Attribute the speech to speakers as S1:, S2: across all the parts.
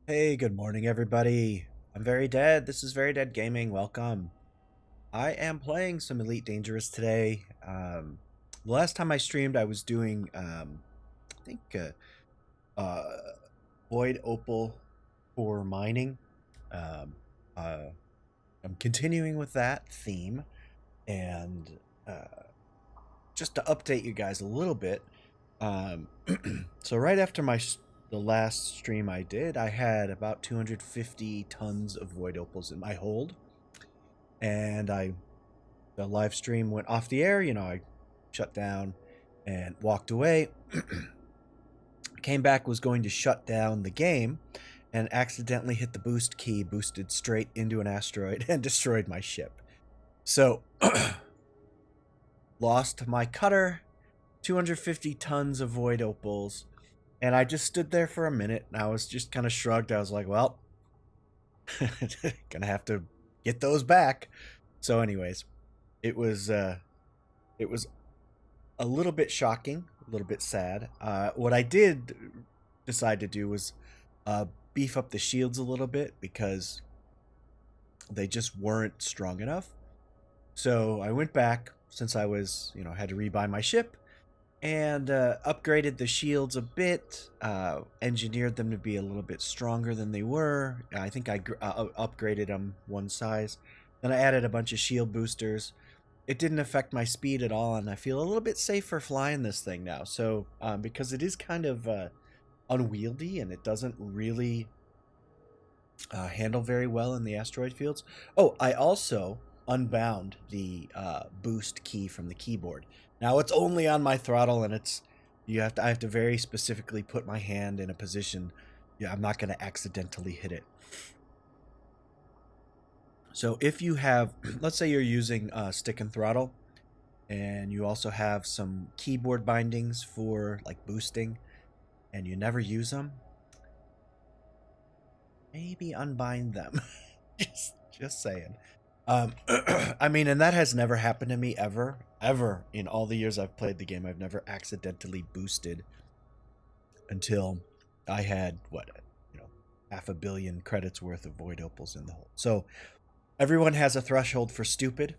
S1: Hey, good morning, everybody. I'm Very Dead. This is Very Dead Gaming. Welcome. I am playing some Elite Dangerous today. The last time I streamed, I was doing, I think, uh, Void Opal for mining. Um, uh, I'm continuing with that theme, and just to update you guys a little bit. Um, so right after the last stream I did, I had about 250 tons of void opals in my hold, and the live stream went off the air. I shut down and walked away. Came back, was going to shut down the game, and accidentally hit the boost key, boosted straight into an asteroid, and destroyed my ship. So lost my cutter, 250 tons of void opals. And I just stood there for a minute, and I was just kind of shrugged. I was like, well, gonna have to get those back. So anyways, it was it was a little bit shocking, a little bit sad. What I did decide to do was beef up the shields a little bit because they just weren't strong enough. So I went back, since I was, had to rebuy my ship, and upgraded the shields a bit, engineered them to be a little bit stronger than they were. I think I upgraded them one size. Then I added a bunch of shield boosters. It didn't affect my speed at all, and I feel a little bit safer flying this thing now. So, because it is kind of unwieldy, and it doesn't really handle very well in the asteroid fields. Oh, I also unbound the boost key from the keyboard. Now it's only on my throttle, and I have to very specifically put my hand in a position. Yeah, I'm not going to accidentally hit it. So if you have, let's say you're using stick and throttle, and you also have some keyboard bindings for like boosting, and you never use them, maybe unbind them. just saying. I mean, and that has never happened to me ever in all the years I've played the game. I've never accidentally boosted until I had half a billion credits worth of void opals in the hole. So everyone has a threshold for stupid,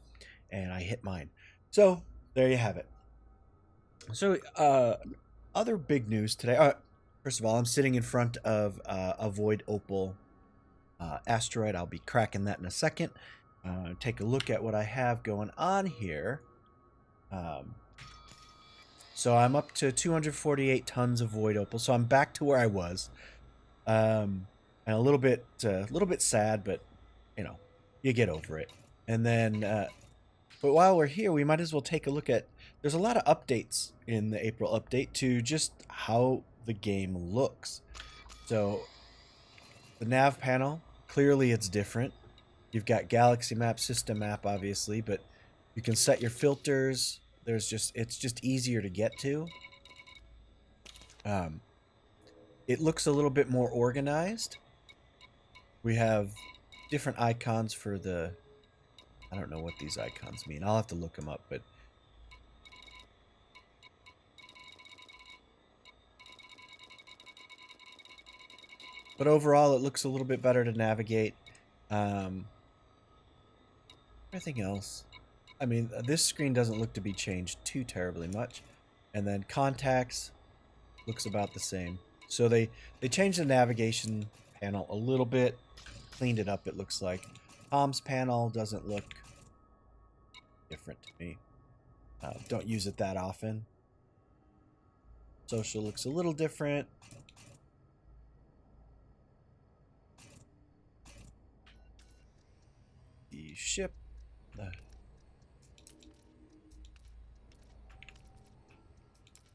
S1: and I hit mine. So there you have it. So other big news today. First of all, I'm sitting in front of a void opal asteroid. I'll be cracking that in a second. Take a look at what I have going on here. So I'm up to 248 tons of void opal. So I'm back to where I was, and a little bit sad, but you get over it. And then, but while we're here, we might as well take a look at. There's a lot of updates in the April update to just how the game looks. So the nav panel clearly it's different. You've got galaxy map, system map, obviously, but you can set your filters. It's just easier to get to. It looks a little bit more organized. We have different icons for the... I don't know what these icons mean. I'll have to look them up, but overall, it looks a little bit better to navigate. Everything else, I mean, this screen doesn't look to be changed too terribly much. And then contacts looks about the same. So they changed the navigation panel a little bit, cleaned it up, it looks like. Comms panel doesn't look different to me. Don't use it that often. Social looks a little different. The ship.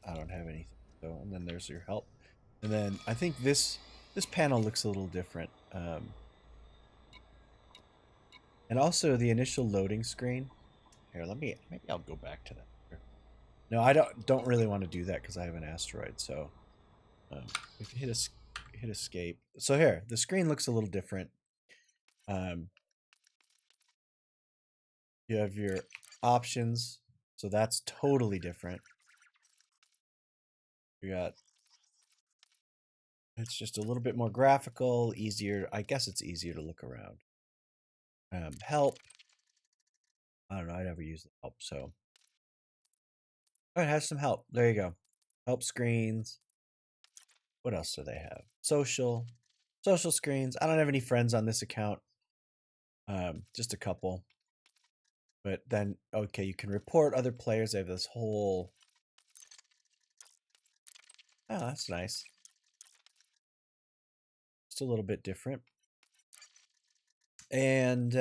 S1: I don't have anything. So, and then there's your help. And then I think this panel looks a little different. And also the initial loading screen. Here, maybe I'll go back to that. No, I don't really want to do that because I have an asteroid. So we can hit escape. So here, the screen looks a little different. You have your options, so that's totally different. You got... It's just a little bit more graphical, easier. I guess it's easier to look around. Help. I don't know. I never use the help, so. Oh, it has some help. There you go. Help screens. What else do they have? Social screens. I don't have any friends on this account. Just a couple. But then, okay, you can report other players. They have this whole... Oh, that's nice. Just a little bit different. And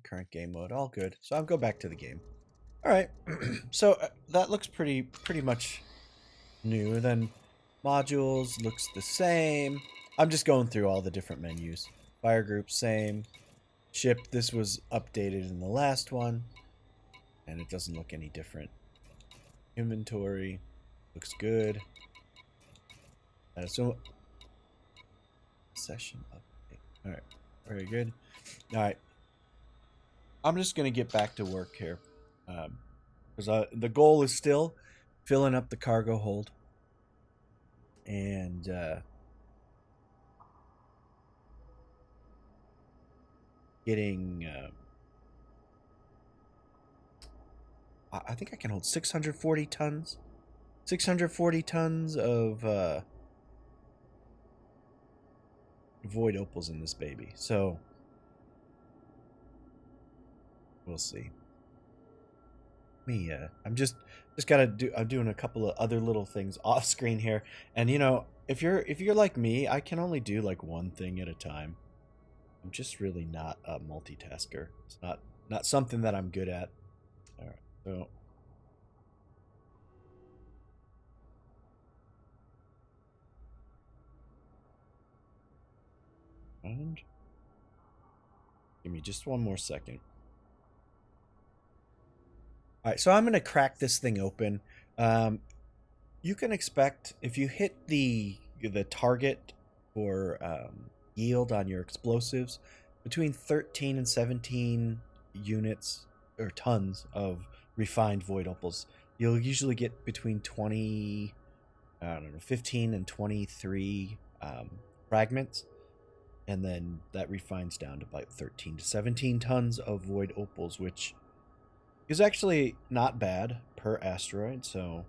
S1: current game mode, all good. So I'll go back to the game. All right. So that looks pretty much new. Then modules looks the same. I'm just going through all the different menus. Fire group, same. Ship, this was updated in the last one, and it doesn't look any different. Inventory looks good. So session update. All right, very good. All right, I'm just gonna get back to work here, because the goal is still filling up the cargo hold, and getting. I think I can hold 640 tons. 640 tons of void opals in this baby. So we'll see. I'm just gotta do. I'm doing a couple of other little things off screen here, and you know, if you're like me, I can only do like one thing at a time. I'm just really not a multitasker. It's not something that I'm good at. All right, so. And give me just one more second. All right, so I'm going to crack this thing open. You can expect, if you hit the target for yield on your explosives, between 13 and 17 units or tons of refined void opals. You'll usually get between 20, I don't know, 15 and 23 fragments. And then that refines down to about 13 to 17 tons of void opals, which is actually not bad per asteroid. So,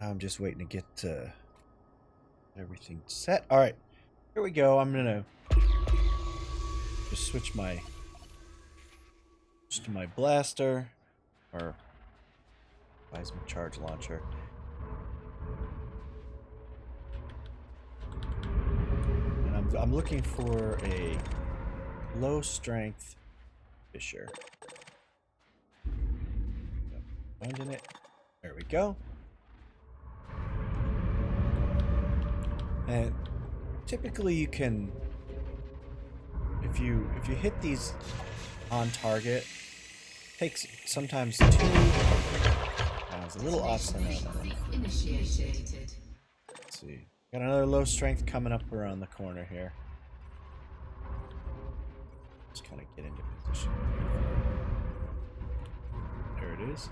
S1: I'm just waiting to get everything set. All right, here we go. I'm gonna just switch to my blaster, or plasma charge launcher. And I'm looking for a low strength fisher. Finding it. There we go. And typically you can, if you hit these on target, takes sometimes 2. I was a little off center. Let's see. Got another low strength coming up around the corner here. Just kind of get into position. There it is.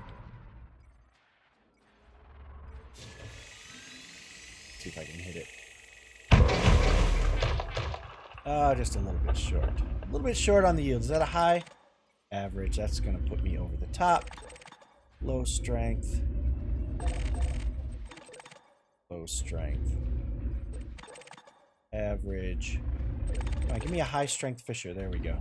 S1: See if I can hit it. Just a little bit short. A little bit short on the yield. Is that a high? Average. That's going to put me over the top. Low strength. Low strength. Average. Come on, give me a high strength fisher. There we go.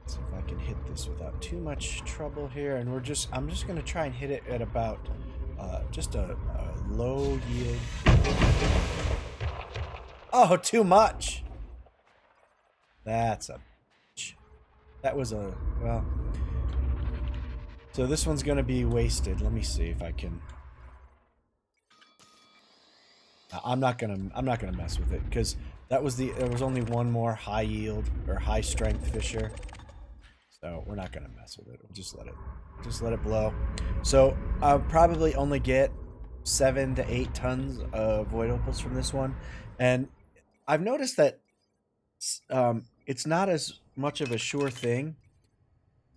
S1: See if I can hit this without too much trouble here. And I'm just going to try and hit it at about just a low yield. Oh, too much. That was a, well, so this one's gonna be wasted. Let me see if I can. I'm not gonna mess with it because there was only one more high yield or high strength fisher, so we're not gonna mess with it. We'll just let it blow. So I'll probably only get 7 to 8 tons of void opals from this one, and I've noticed that it's not as much of a sure thing.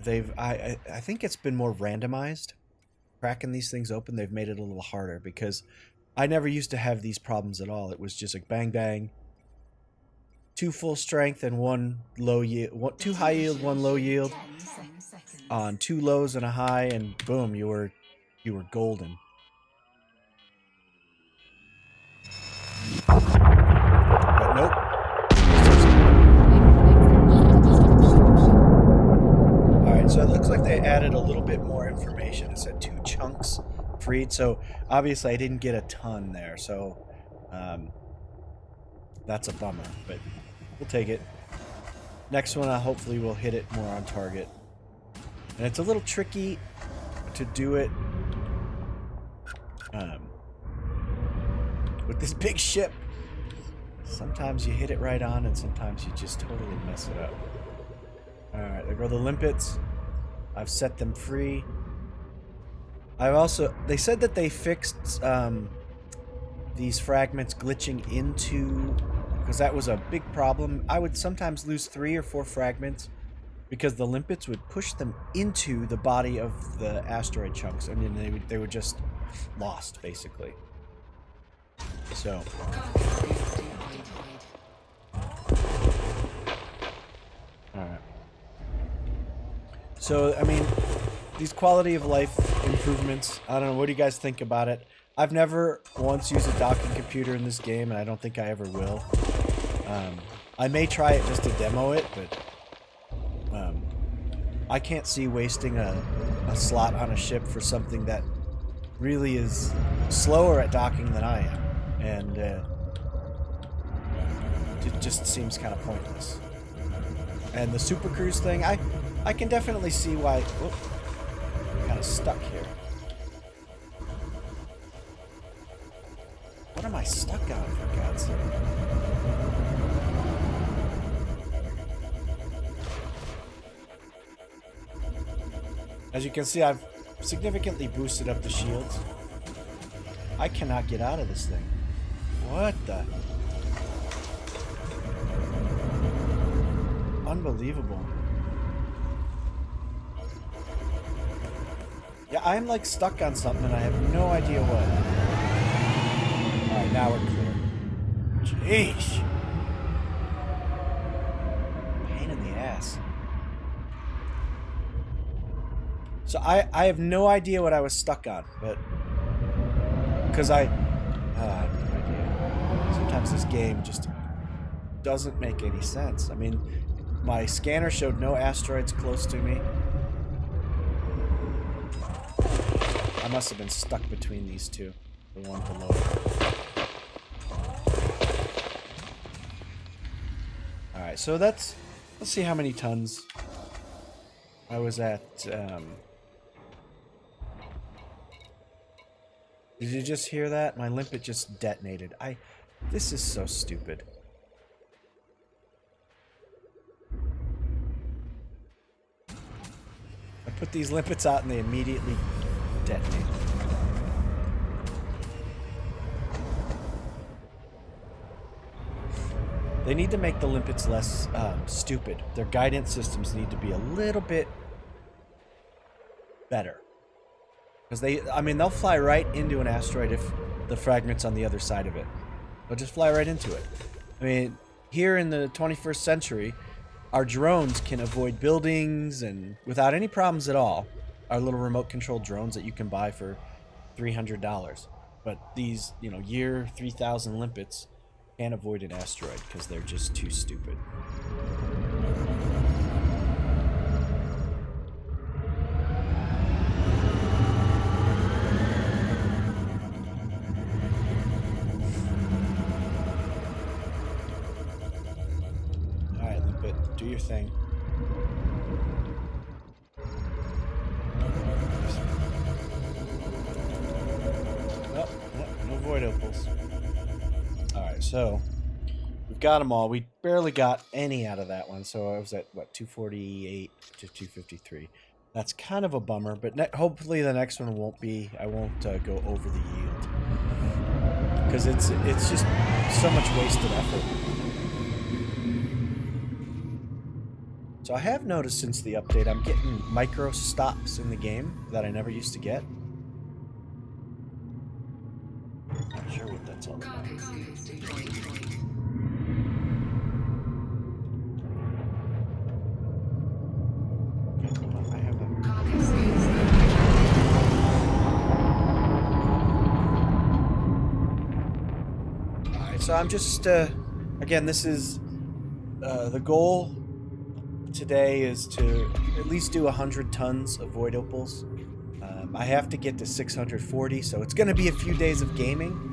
S1: I think it's been more randomized. Cracking these things open, they've made it a little harder because I never used to have these problems at all. It was just like bang bang, 2 full strength and 1 low yield, 2 high yield, 1 low yield, on 2 lows and a high, and boom, you were golden. But nope. So it looks like they added a little bit more information. It said 2 chunks freed. So obviously I didn't get a ton there. So that's a bummer, but we'll take it. Next one, hopefully we'll hit it more on target. And it's a little tricky to do it with this big ship. Sometimes you hit it right on and sometimes you just totally mess it up. Alright, there go the limpets. I've set them free. They said that they fixed these fragments glitching into, because that was a big problem. I would sometimes lose 3 or 4 fragments because the limpets would push them into the body of the asteroid chunks, and then they were just lost, basically. So alright. So, I mean, these quality of life improvements, I don't know, what do you guys think about it? I've never once used a docking computer in this game, and I don't think I ever will. I may try it just to demo it, but I can't see wasting a slot on a ship for something that really is slower at docking than I am. And it just seems kind of pointless. And the super cruise thing, I can definitely see why. Whoop, I'm kind of stuck here. What am I stuck on, for God's sake? As you can see, I've significantly boosted up the shields. I cannot get out of this thing. What the? Unbelievable. Yeah, I'm like stuck on something and I have no idea what. Alright, now we're clear. Jeez. Pain in the ass. So I have no idea what I was stuck on, but because I have no idea. Sometimes this game just doesn't make any sense. I mean, my scanner showed no asteroids close to me. must have been stuck between these two. The one below. Alright, so let's see how many tons I was at. Did you just hear that? My limpet just detonated. This is so stupid. I put these limpets out and they immediately detonate. They need to make the limpets less stupid. Their guidance systems need to be a little bit better. Because they'll fly right into an asteroid if the fragment's on the other side of it. They'll just fly right into it. I mean, here in the 21st century, our drones can avoid buildings and without any problems at all. Our little remote-controlled drones that you can buy for $300. But these, year 3000 limpets can't avoid an asteroid because they're just too stupid. Alright, limpet, do your thing. No void opals. Alright, so we've got them all. We barely got any out of that one, so I was at, 248 to 253. That's kind of a bummer, but hopefully the next one won't be. I won't go over the yield. Because it's just so much wasted effort. So I have noticed since the update, I'm getting micro stops in the game that I never used to get. Not sure what that's all about. Alright, so I'm just, again, this is, the goal today is to at least do 100 tons of void opals. I have to get to 640, so it's going to be a few days of gaming.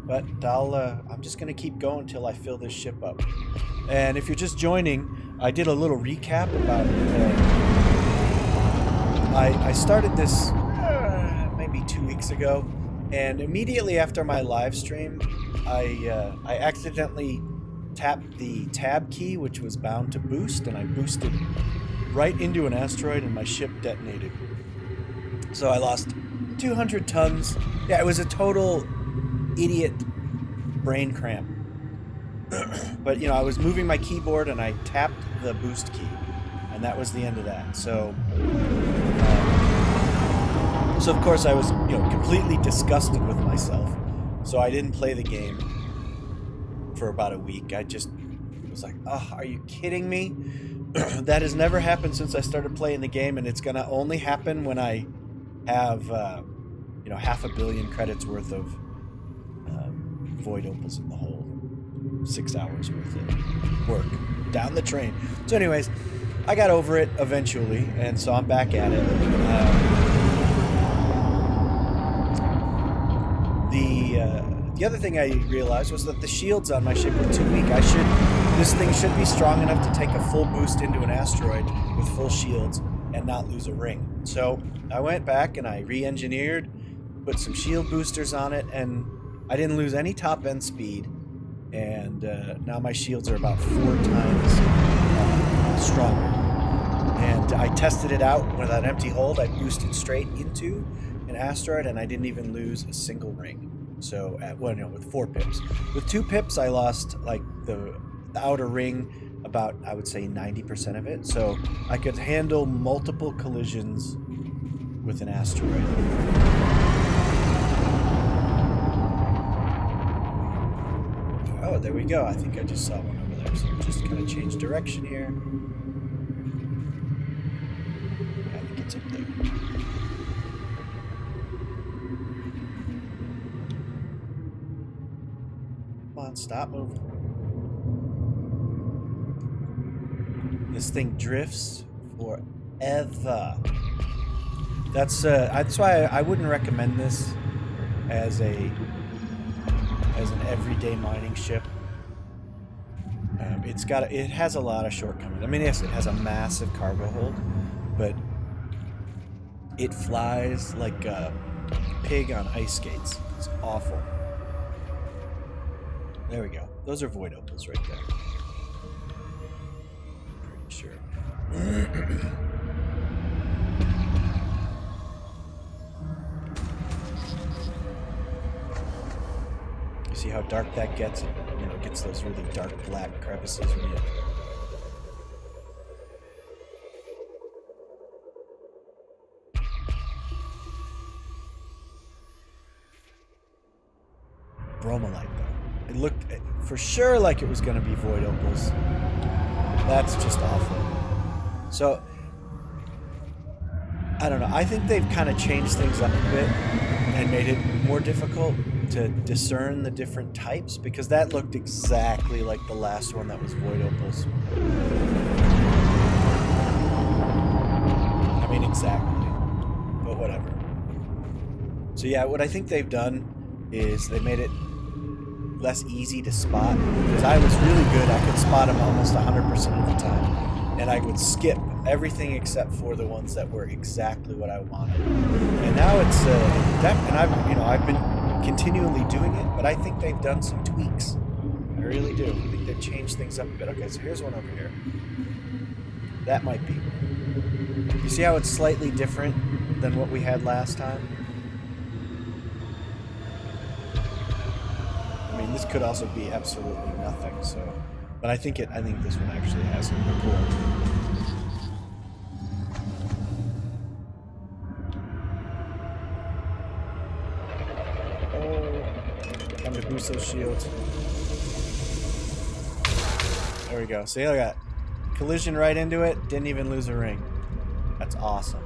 S1: But I'm just going to keep going until I fill this ship up. And if you're just joining, I did a little recap about. I started this maybe 2 weeks ago, and immediately after my live stream, I accidentally tapped the tab key, which was bound to boost, and I boosted right into an asteroid, and my ship detonated. So I lost 200 tons. Yeah, it was a total idiot brain cramp. But, I was moving my keyboard and I tapped the boost key. And that was the end of that. So of course I was, completely disgusted with myself. So I didn't play the game for about a week. I just was like, oh, are you kidding me? That has never happened since I started playing the game, and it's going to only happen when I have, 500 million credits worth of void opals in the hole. 6 hours worth of work down the drain. So anyways, I got over it eventually, and so I'm back at it. The other thing I realized was that the shields on my ship were too weak. This thing should be strong enough to take a full boost into an asteroid with full shields and not lose a ring. So I went back and I re-engineered, put some shield boosters on it, and I didn't lose any top end speed. And now my shields are about 4 times stronger. And I tested it out with an empty hold. I boosted straight into an asteroid, and I didn't even lose a single ring. So with 4 pips. With 2 pips, I lost the outer ring, about, I would say, 90% of it. So I could handle multiple collisions with an asteroid. Oh, there we go. I think I just saw one over there. So I'm just going to change direction here. I think it's up there. Come on, stop moving. This thing drifts forever. That's why I wouldn't recommend this as an everyday mining ship. It has a lot of shortcomings. I mean, yes, it has a massive cargo hold, but it flies like a pig on ice skates. It's awful. There we go. Those are void opals right there. Pretty sure. You see how dark that gets? You know, it gets those really dark black crevices when you... Bromolite, though. It looked for sure like it was going to be void opals. That's just awful. So, I don't know. I think they've kind of changed things up a bit and made it more difficult to discern the different types, because that looked exactly like the last one that was void opals. I mean, exactly. But whatever. So yeah, what I think they've done is they made it less easy to spot, because I was really good. I could spot them almost 100% of the time, and I would skip everything except for the ones that were exactly what I wanted. And now it's and I've been continually doing it, but I think they've done some tweaks. I really do. I think they've changed things up a bit. Okay, so here's one over here. That might be. You see how it's slightly different than what we had last time? I mean, this could also be absolutely nothing. So, but I think this one actually has some cool. Time to boost those shields. There we go. See, I got collision right into it. Didn't even lose a ring. That's awesome.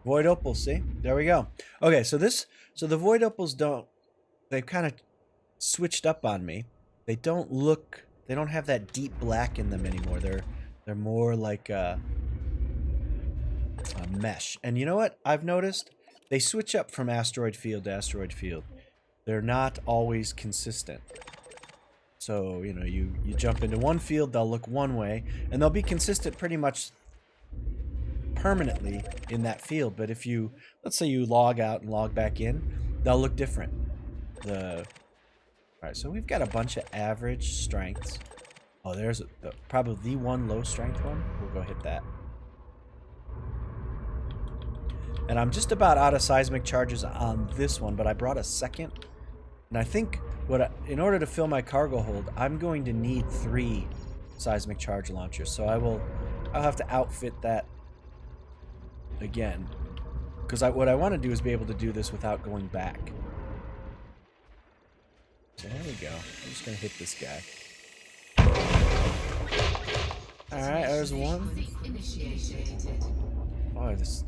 S1: Void opals, see? There we go. Okay, so the void opals they've kind of switched up on me. They don't have that deep black in them anymore. They're more like a mesh. And you know what I've noticed? They switch up from asteroid field to asteroid field. They're not always consistent. So, you know, you jump into one field, they'll look one way, and they'll be consistent pretty much permanently in that field. But if let's say you log out and log back in, they'll look different. Alright, so we've got a bunch of average strengths. Oh, there's probably the one low strength one. We'll go hit that. And I'm just about out of seismic charges on this one, but I brought a second. And I think in order to fill my cargo hold, I'm going to need 3 seismic charge launchers. So I'll have to outfit that again. Because what I want to do is be able to do this without going back. So there we go. I'm just going to hit this guy. Alright, there's one. Oh, this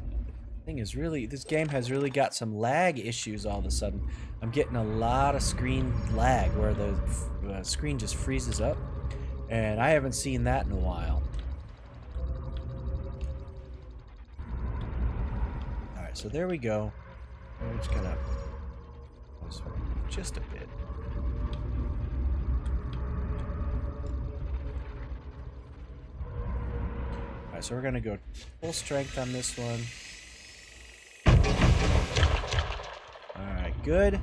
S1: game has really got some lag issues all of a sudden. I'm getting a lot of screen lag where the screen just freezes up, and I haven't seen that in a while. Alright, so there we go. We're just gonna just a bit. Alright, so we're gonna go full strength on this one. Alright, good.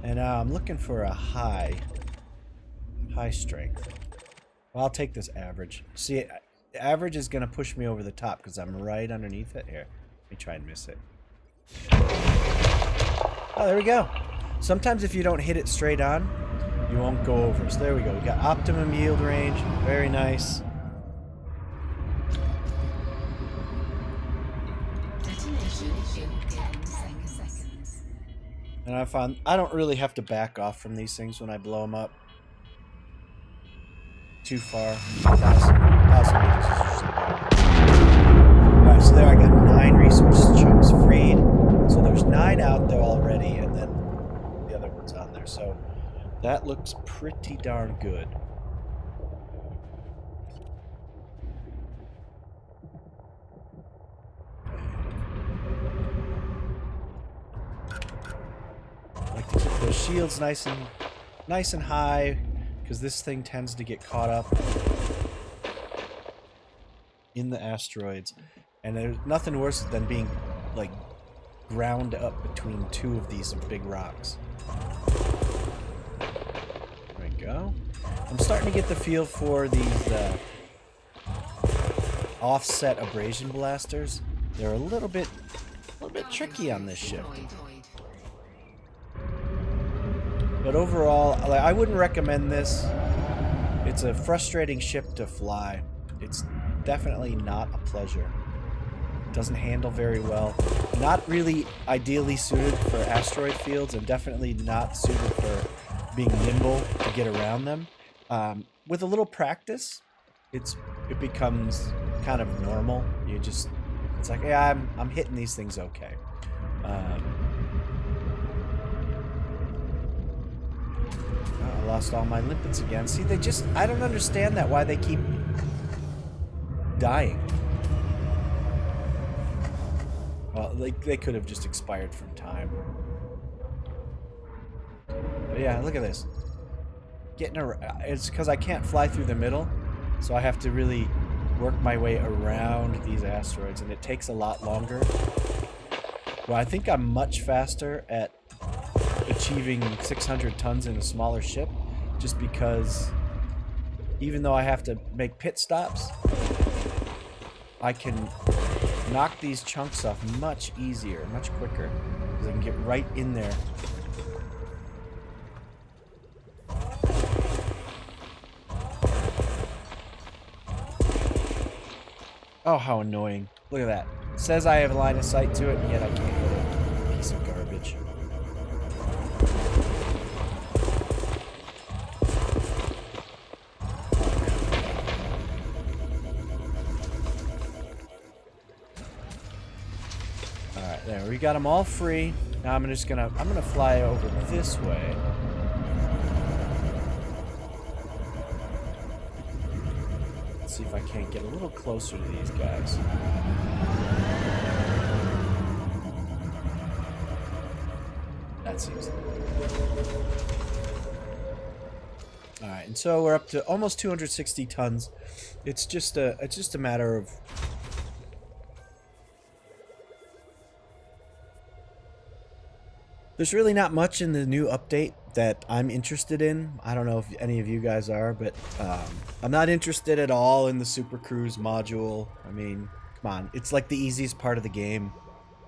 S1: And now I'm looking for a high strength. Well, I'll take this average. See, average is going to push me over the top because I'm right underneath it. Here, let me try and miss it. Oh, there we go. Sometimes if you don't hit it straight on, you won't go over. So there we go. We got optimum yield range. Very nice. And I found I don't really have to back off from these things when I blow them up too far. 1,000 meters. Alright, so there I got 9 resource chunks freed. So there's 9 out there already, and then the other one's on there. So that looks pretty darn good. shield's nice and high, because this thing tends to get caught up in the asteroids. And there's nothing worse than being, like, ground up between two of these big rocks. There we go. I'm starting to get the feel for these offset abrasion blasters. They're a little bit tricky on this ship. But overall, like, I wouldn't recommend this. It's a frustrating ship to fly. It's definitely not a pleasure. It doesn't handle very well. Not really ideally suited for asteroid fields, and definitely not suited for being nimble to get around them. With a little practice, it becomes kind of normal. It's like, yeah, I'm hitting these things okay. I lost all my limpets again. See, I don't understand that, why they keep dying. Well, they could have just expired from time. But yeah, look at this. It's because I can't fly through the middle, so I have to really work my way around these asteroids, and it takes a lot longer. Well, I think I'm much faster at achieving 600 tons in a smaller ship, just because even though I have to make pit stops, I can knock these chunks off much easier, much quicker, because I can get right in there. Oh, how annoying. Look at that. It says I have a line of sight to it, and yet I can't hit it. Piece of garbage. Alright, there. We got them all free. Now I'm gonna fly over this way. See if I can't get a little closer to these guys. That seems. All right, and so we're up to almost 260 tons. It's just a matter of there's really not much in the new update that I'm interested in. I don't know if any of you guys are, but I'm not interested at all in the Super Cruise module. I mean, come on. It's like the easiest part of the game.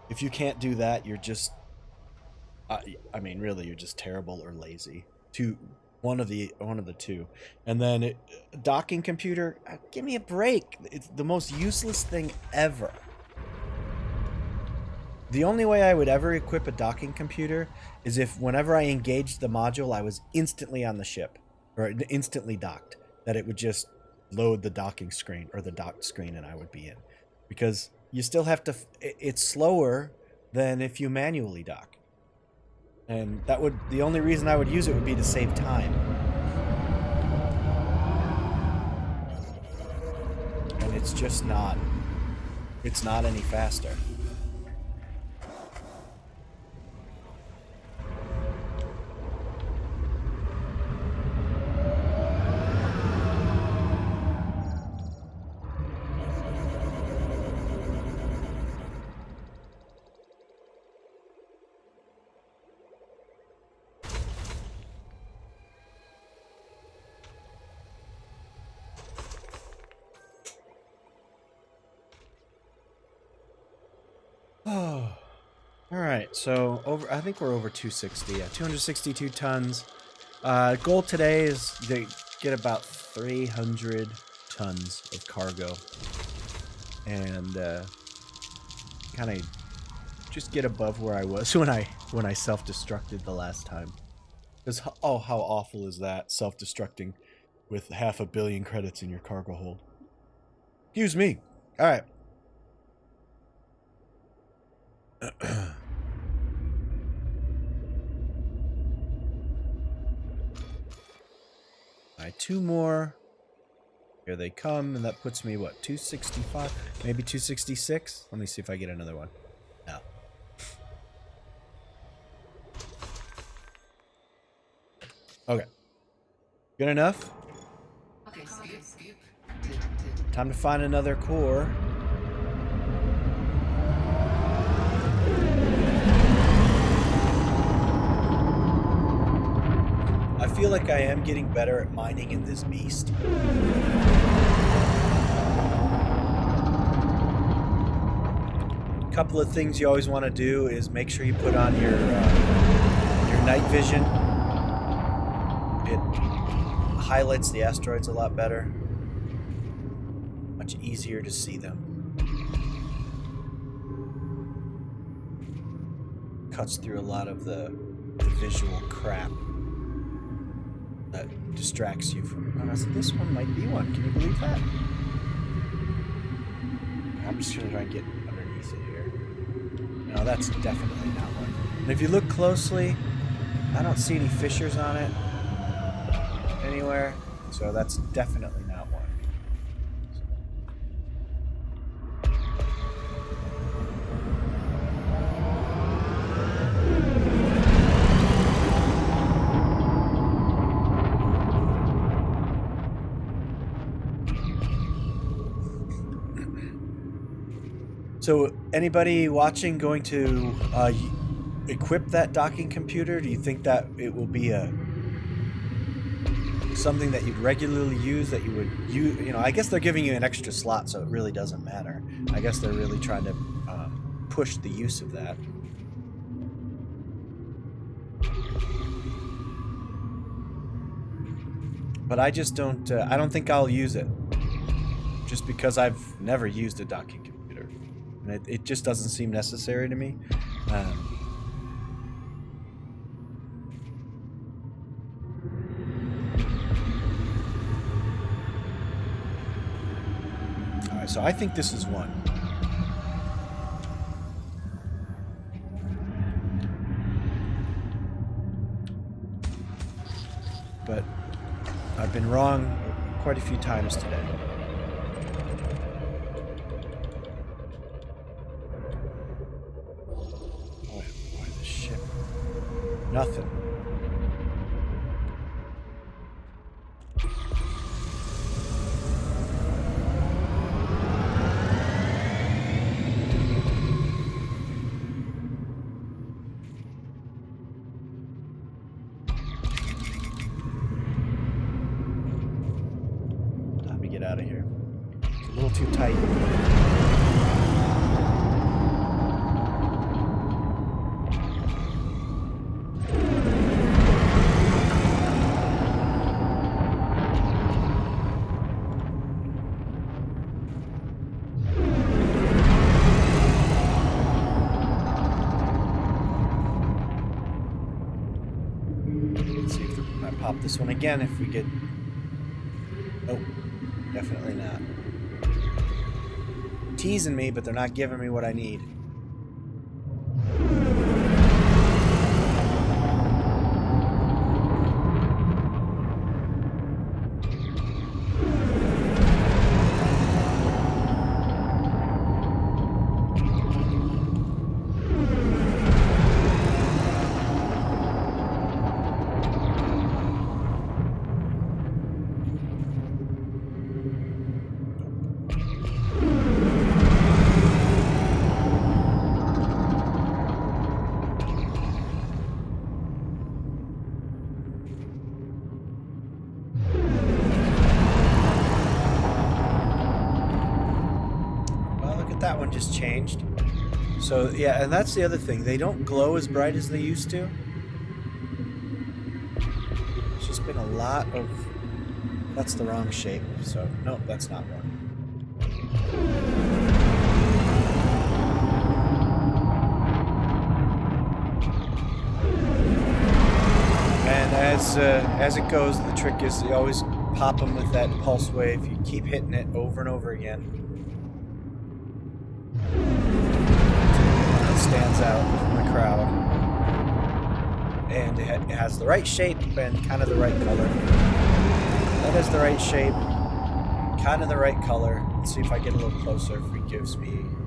S1: If you can't do that, you're just... I mean, really, you're just terrible or lazy. One of the two. And then docking computer, give me a break. It's the most useless thing ever. The only way I would ever equip a docking computer is if whenever I engaged the module, I was instantly on the ship, or instantly docked, that it would just load the docking screen, or the docked screen, and I would be in. Because you still have to, it's slower than if you manually dock. And the only reason I would use it would be to save time. And it's just not any faster. Oh, all right. So I think we're over 260. Yeah, 262 tons. Goal today is to get about 300 tons of cargo, and kind of just get above where I was when I self-destructed the last time. Because oh, how awful is that, self-destructing with 500 million credits in your cargo hold? Excuse me. All right. Alright, 2 more. Here they come, and that puts me, what, 265? Maybe 266? Let me see if I get another one. No. Okay. Good enough?
S2: Okay, skip.
S1: Time to find another core. I feel like I am getting better at mining in this beast. A couple of things you always want to do is make sure you put on your night vision. It highlights the asteroids a lot better. Much easier to see them. Cuts through a lot of the visual crap that distracts you from. Oh, so this one might be one. Can you believe that? I'm just gonna try and get underneath it here. No, that's definitely not one. And if you look closely, I don't see any fissures on it anywhere, so that's definitely not one. So, anybody watching going to equip that docking computer? Do you think that it will be something that you'd regularly use? That you would use? You know, I guess they're giving you an extra slot, so it really doesn't matter. I guess they're really trying to push the use of that. But I just don't. I don't think I'll use it, just because I've never used a docking computer. And it just doesn't seem necessary to me. Alright, so I think this is one. But I've been wrong quite a few times today. Nothing. Time to get out of here. It's a little too tight. Pop this one again if we get... Nope. Definitely not. Teasing me, but they're not giving me what I need. That one just changed. So yeah, and that's the other thing. They don't glow as bright as they used to. It's just been a lot of... That's the wrong shape. So nope, that's not one. And as it goes, the trick is you always pop them with that pulse wave. You keep hitting it over and over again. Stands out from the crowd, and it has the right shape and kind of the right color. That is the right shape, kind of the right color. Let's see if I get a little closer.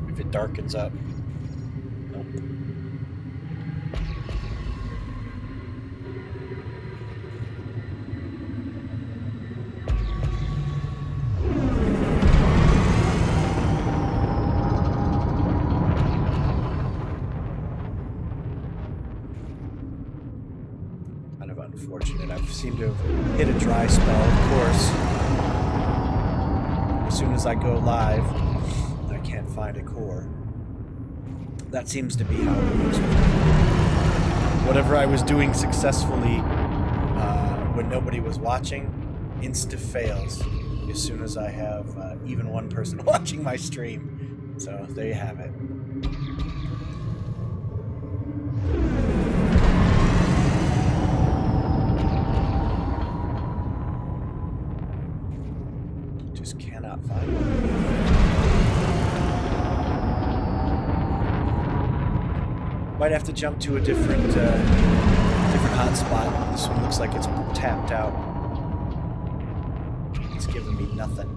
S1: If it darkens up. Nope. seem to have hit a dry spell, of course. As soon as I go live, I can't find a core. That seems to be how it works. Whatever I was doing successfully when nobody was watching, insta fails as soon as I have even one person watching my stream. So there you have it. Just cannot find one. Might have to jump to a different hotspot. This one looks like it's tapped out. It's giving me nothing.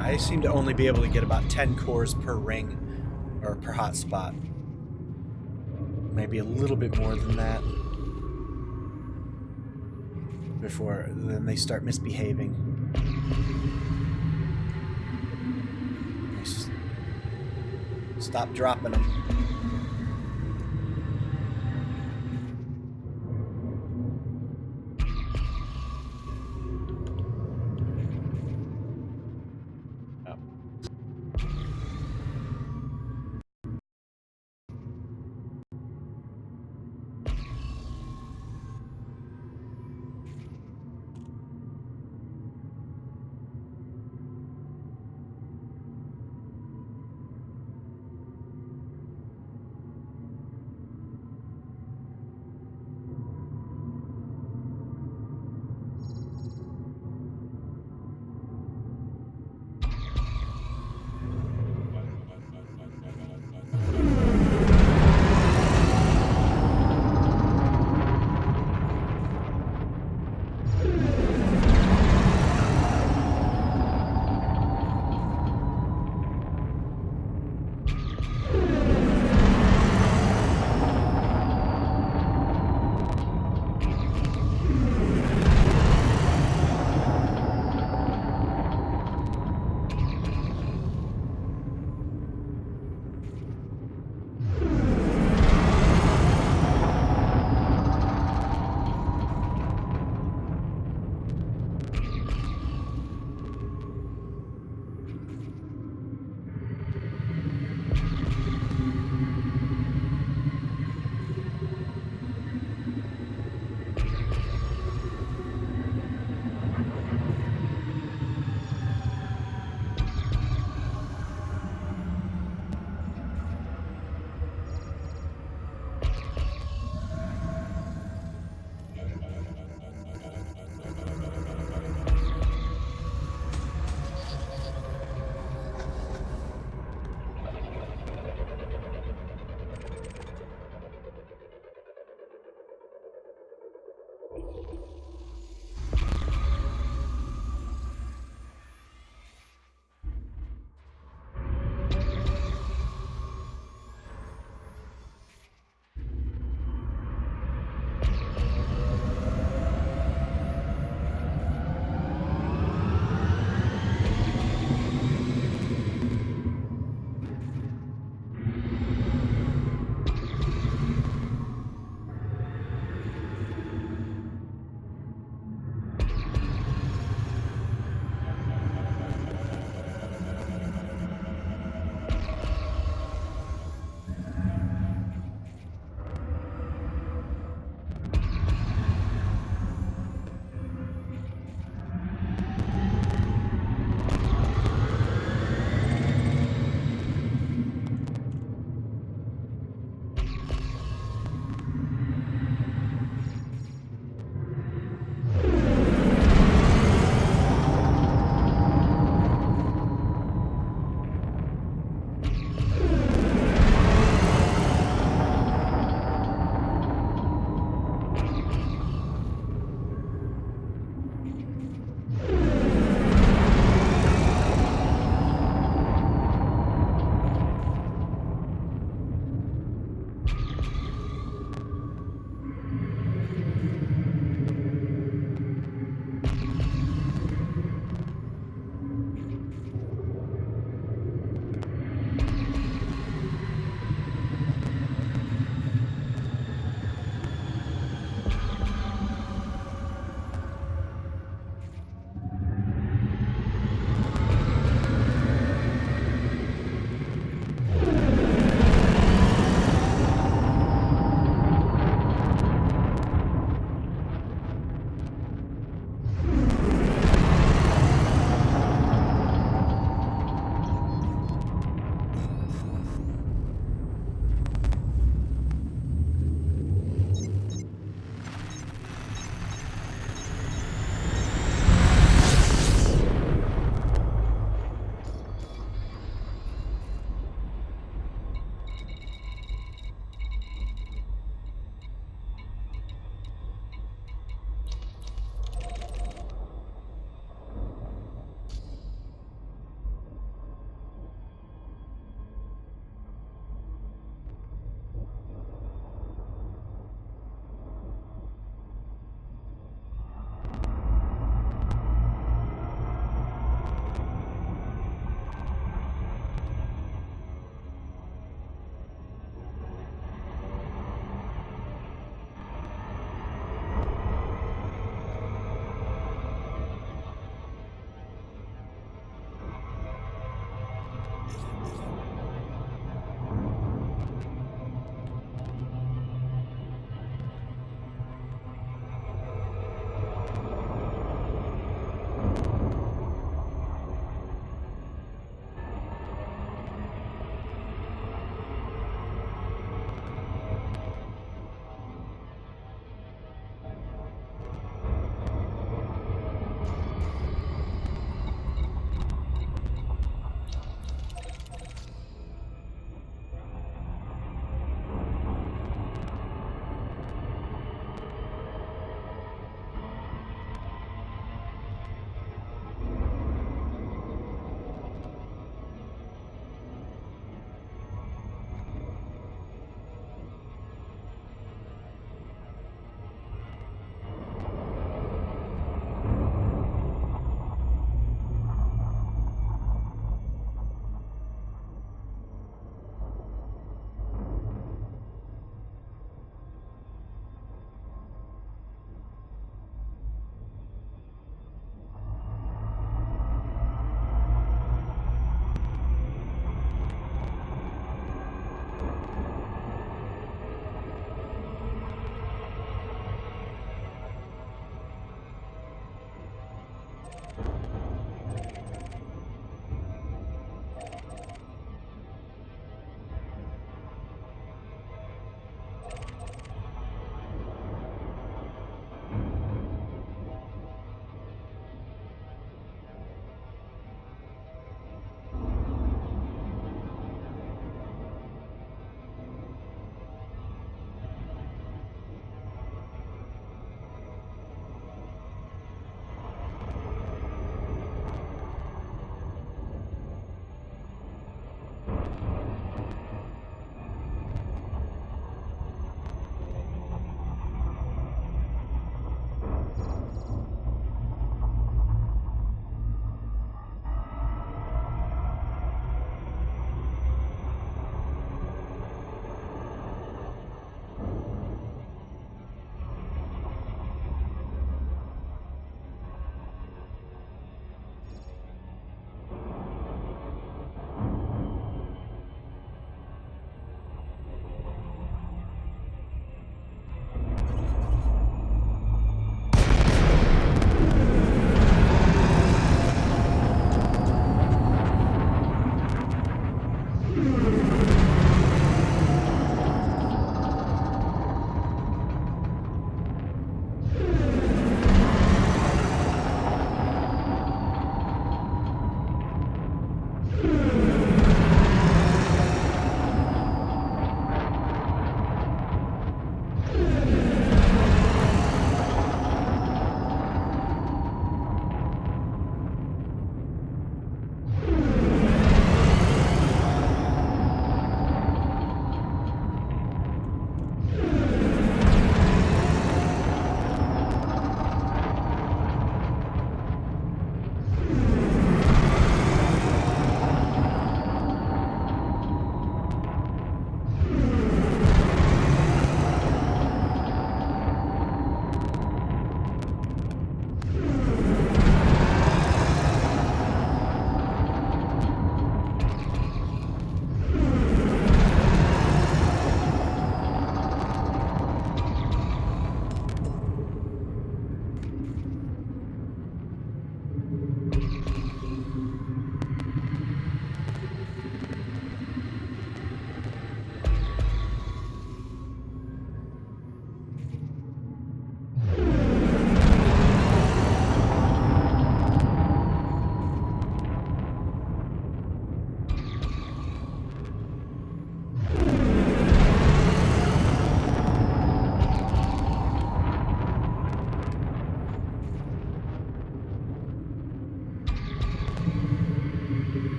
S1: I seem to only be able to get about 10 cores per ring, or per hotspot. Maybe a little bit more than that. Before then they start misbehaving. Stop dropping them.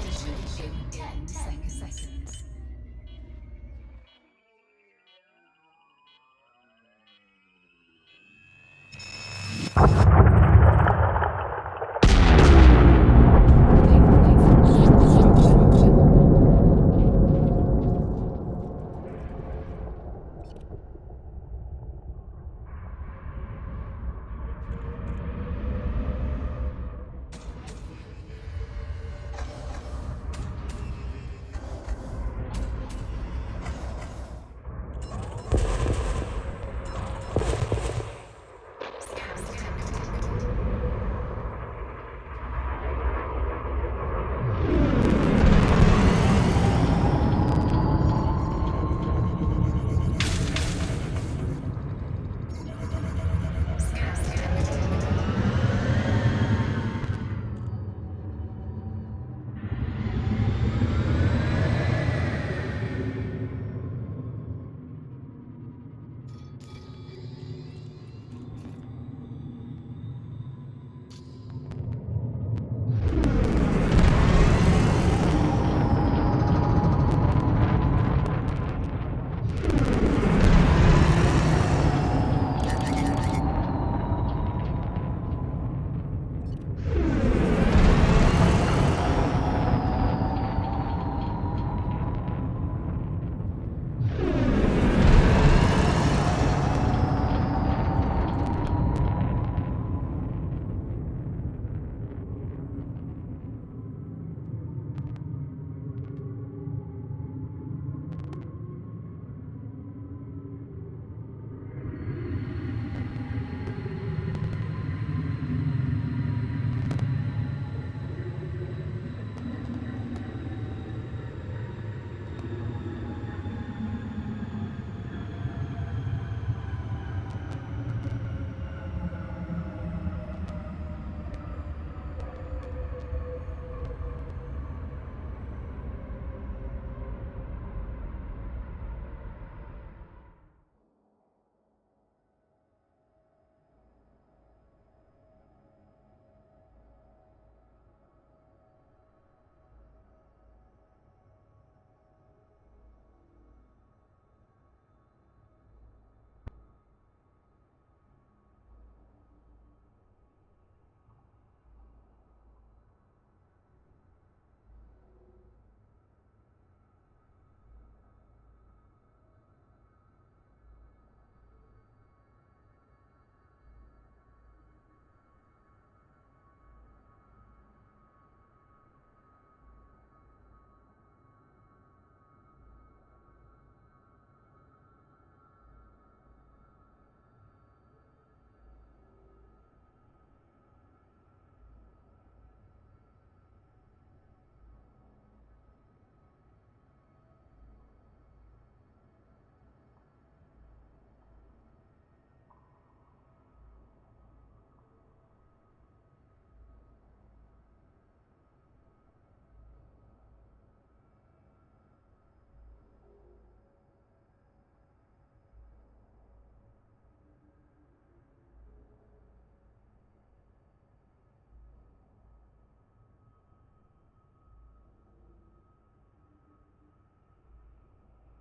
S2: Voltage in 10 seconds.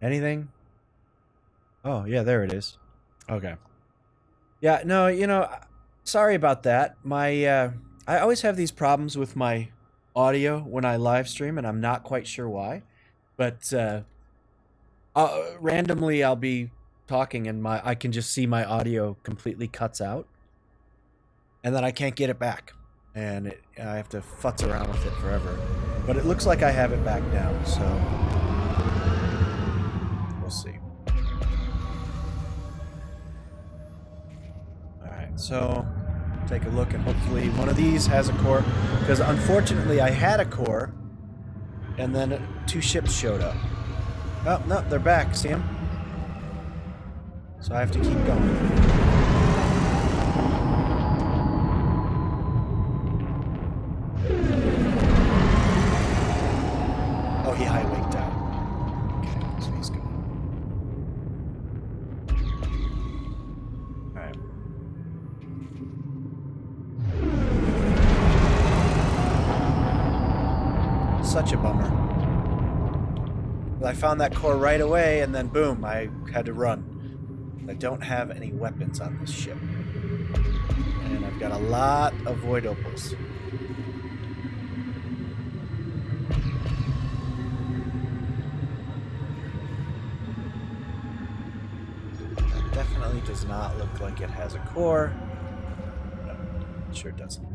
S1: Anything? Oh, yeah, there it is. Okay. Yeah, no, sorry about that. I always have these problems with my audio when I live stream, and I'm not quite sure why. But randomly, I'll be talking, and I can just see my audio completely cuts out, and then I can't get it back, and I have to futz around with it forever. But it looks like I have it back now, so we'll see. Alright, so take a look, and hopefully one of these has a core, because unfortunately I had a core, and then 2 ships showed up. Oh, no, they're back, see them? So I have to keep going. Oh, he high-waked out. Okay, so he's good. Alright. Such a bummer. Well, I found that core right away, and then boom, I had to run. I don't have any weapons on this ship. And I've got a lot of void opals. That definitely does not look like it has a core. No, it sure doesn't.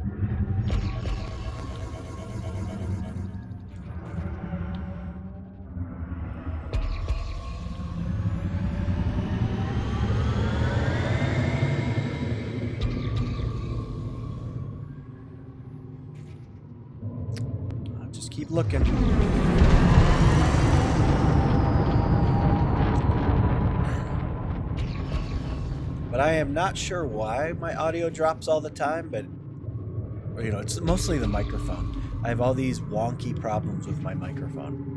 S1: I'll just keep looking. But I am not sure why my audio drops all the time, but you know, it's mostly the microphone. I have all these wonky problems with my microphone.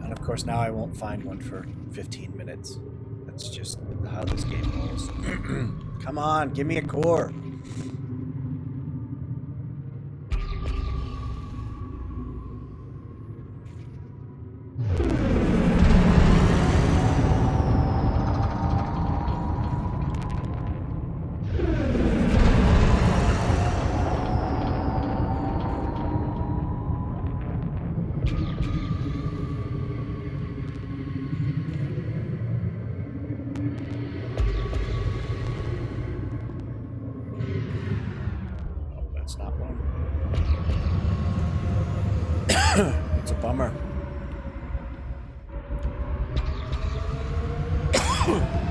S1: Of course, now I won't find one for 15 minutes. That's just how this game rolls. Come on, give me a core. That's not one. It's a bummer.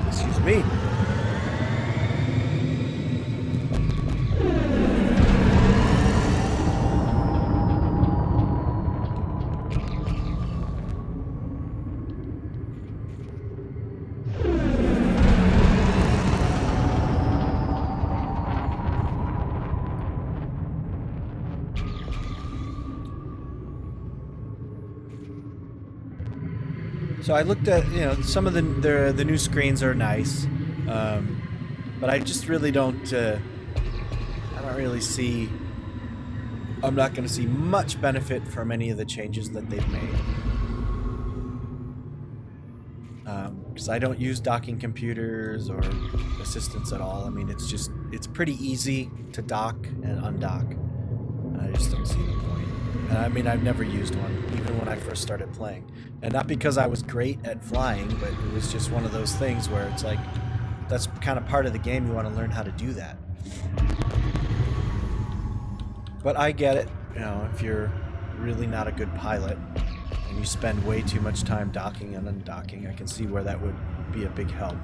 S1: Excuse me. So I looked at, you know, some of the new screens are nice, but I just really don't. I don't really see. I'm not going to see much benefit from any of the changes that they've made, because I don't use docking computers or assistants at all. I mean, it's pretty easy to dock and undock. I just don't see the point. And I mean, I've never used one, even when I first started playing. And not because I was great at flying, but it was just one of those things where it's like, that's kind of part of the game. You want to learn how to do that. But I get it. You know, if you're really not a good pilot and you spend way too much time docking and undocking, I can see where that would be a big help.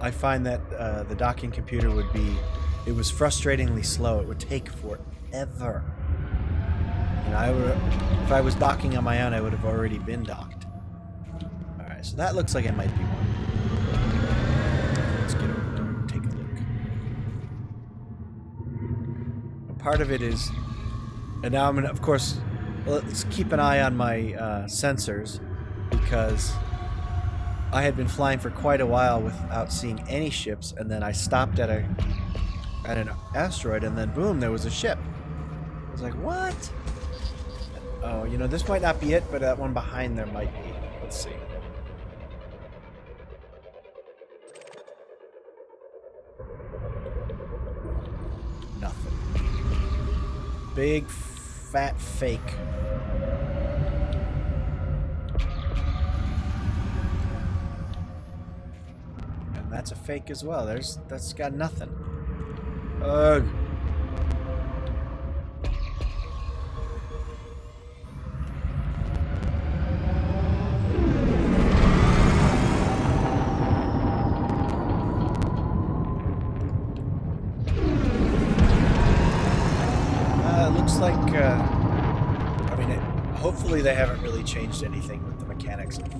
S1: I find that the docking computer it was frustratingly slow. It would take forever. And if I was docking on my own, I would have already been docked. All right, so that looks like it might be one. Let's get over there and take a look. Part of it is, and now I'm gonna, of course, let's keep an eye on my sensors, because I had been flying for quite a while without seeing any ships, and then I stopped at an asteroid, and then boom, there was a ship. I was like, what? Oh, you know, this might not be it, but that one behind there might be. Let's see. Nothing. Big, fat fake. And that's a fake as well. That's got nothing. Ugh. looks like, I mean, hopefully they haven't really changed anything with the mechanics of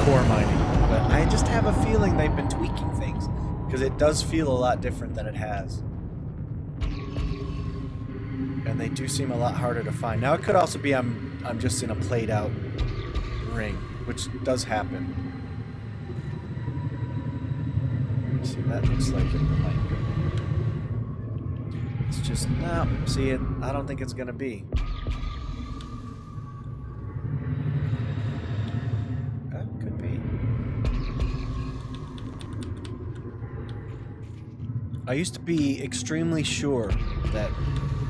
S1: core mining. But I just have a feeling they've been tweaking things, because it does feel a lot different than it has. And they do seem a lot harder to find. Now, it could also be I'm just in a played out ring, which does happen. See, that looks like it might be. It's just, no, see it, I don't think it's gonna be. Could be. I used to be extremely sure that,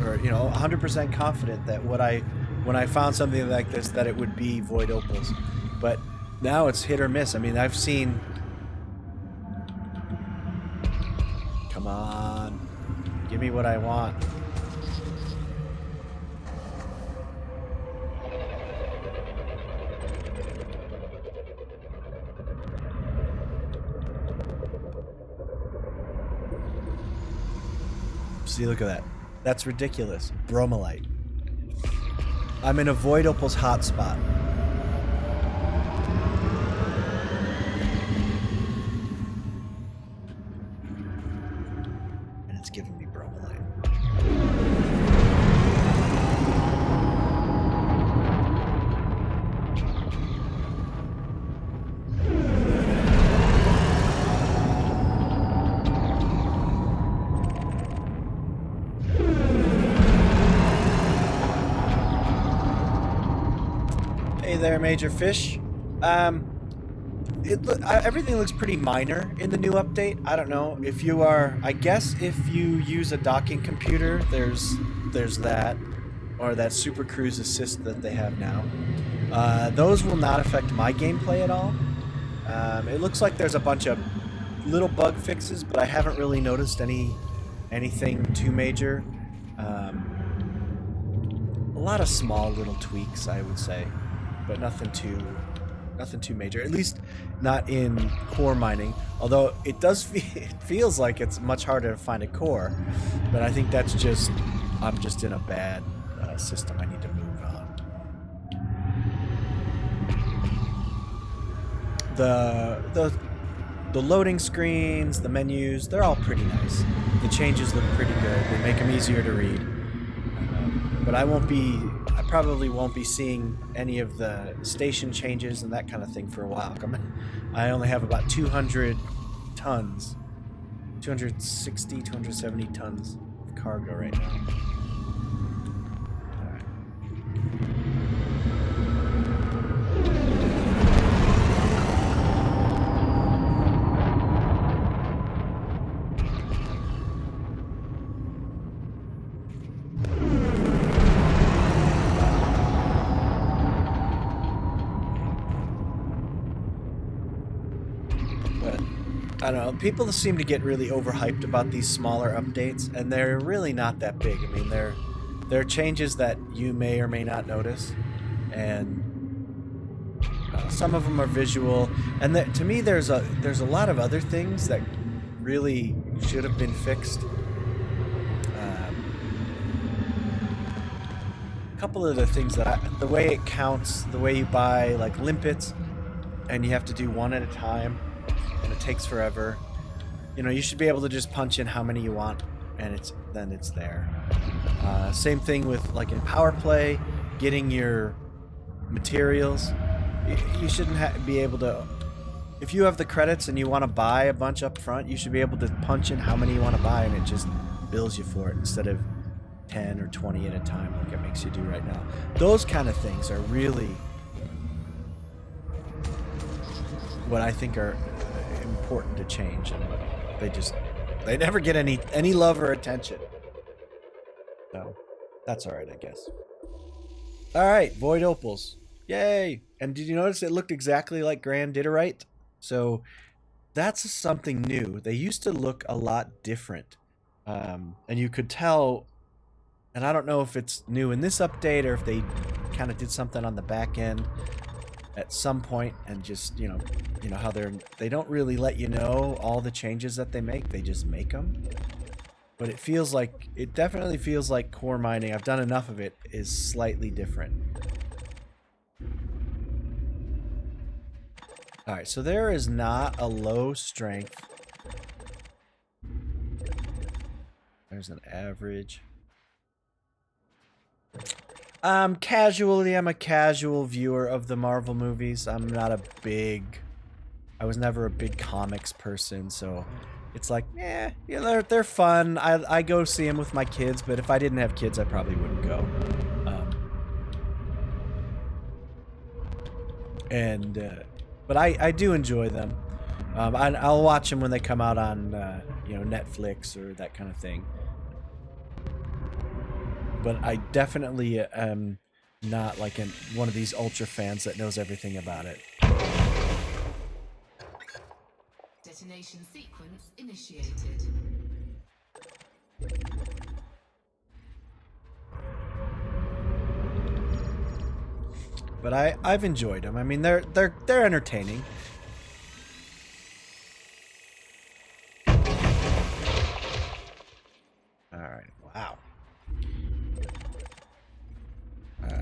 S1: or, you know, 100% confident that when I found something like this, that it would be void opals. But now it's hit or miss. I mean, I've seen... Come on. Give me what I want. See, look at that. That's ridiculous. Bromolite. I'm in a void opals hotspot. And it's giving me bromolite. Hey there, Major Fish. Everything looks pretty minor in the new update. I don't know if you are. I guess if you use a docking computer, there's that, or that Super Cruise Assist that they have now. Those will not affect my gameplay at all. It looks like there's a bunch of little bug fixes, but I haven't really noticed anything too major. A lot of small little tweaks, I would say, but nothing too major. At least not in core mining. Although it does it feels like it's much harder to find a core, but I think that's just I'm just in a bad system. I need to move on. The loading screens, the menus, they're all pretty nice. The changes look pretty good. They make them easier to read. But I probably won't be seeing any of the station changes and that kind of thing for a while. I only have about 200 tons, 260, 270 tons of cargo right now. I don't know, people seem to get really overhyped about these smaller updates, and they're really not that big. I mean, they're changes that you may or may not notice, and some of them are visual, and to me there's a lot of other things that really should have been fixed. A couple of the things that the way it counts, the way you buy like limpets, and you have to do one at a time, and it takes forever. You know, you should be able to just punch in how many you want, and it's there. Same thing with like in power play, getting your materials. You shouldn't be able to. If you have the credits and you want to buy a bunch up front, you should be able to punch in how many you want to buy, and it just bills you for it instead of 10 or 20 at a time like it makes you do right now. Those kind of things are really what I think are important to change, and they never get any love or attention. So that's all right, I guess. All right, void opals, yay! And did you notice it looked exactly like Granditerite? So that's something new. They used to look a lot different, and you could tell. And I don't know if it's new in this update or if they kind of did something on the back end at some point, and just you know how they don't really let you know all the changes that they make. They just make them. But it definitely feels like core mining. I've done enough of it, is slightly different. Alright, so there is not a low strength. There's an average. I'm a casual viewer of the Marvel movies. I was never a big comics person, so it's like, they're fun. I go see them with my kids, but if I didn't have kids, I probably wouldn't go. But I do enjoy them. I'll watch them when they come out on Netflix or that kind of thing. But I definitely am not like one of these ultra fans that knows everything about it.
S2: Detonation sequence initiated.
S1: But I've enjoyed them. I mean, they're entertaining. All right. Wow.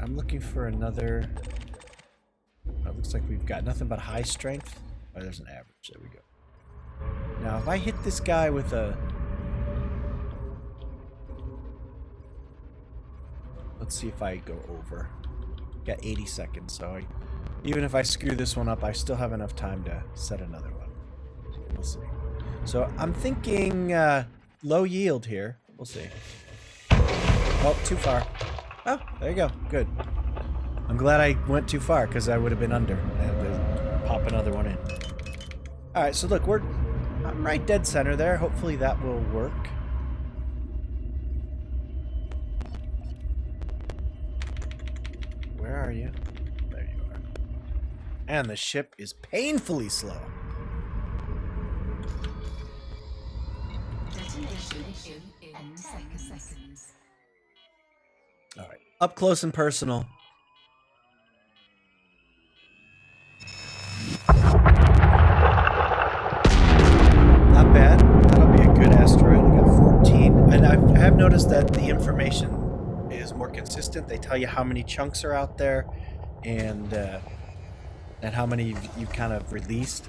S1: I'm looking for another. Oh, it looks like we've got nothing but high strength. Oh, there's an average. There we go. Now, if I hit this guy with a... Let's see if I go over. Got 80 seconds, so even if I screw this one up, I still have enough time to set another one. We'll see. So I'm thinking low yield here. We'll see. Oh, too far. Oh, there you go. Good. I'm glad I went too far, because I would have been under. I had to pop another one in. Alright, so look, I'm right dead center there. Hopefully that will work. Where are you? There you are. And the ship is painfully slow.
S2: Detonation in 10 seconds.
S1: Alright, up close and personal. Not bad. That'll be a good asteroid. I got 14. And I have noticed that the information is more consistent. They tell you how many chunks are out there and how many you've kind of released.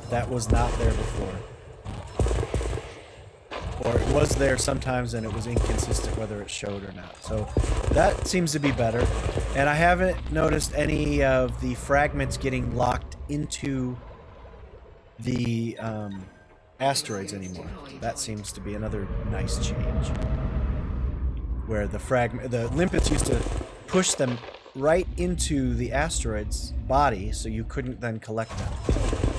S1: That was not there before. Or it was there sometimes and it was inconsistent whether it showed or not. So that seems to be better. And I haven't noticed any of the fragments getting locked into the asteroids anymore. That seems to be another nice change. Where the limpets used to push them right into the asteroid's body so you couldn't then collect them.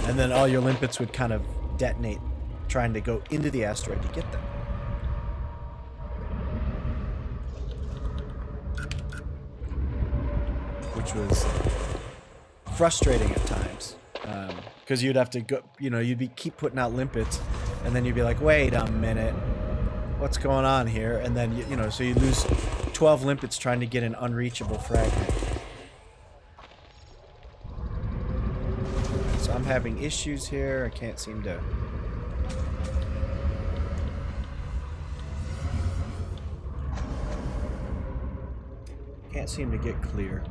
S1: And then all your limpets would kind of detonate trying to go into the asteroid to get them. Which was frustrating at times. Because you'd have to go, you'd keep putting out limpets, and then you'd be like, wait a minute, what's going on here? And then, so you lose 12 limpets trying to get an unreachable fragment. So I'm having issues here. I can't seem to... Can't seem to get clear.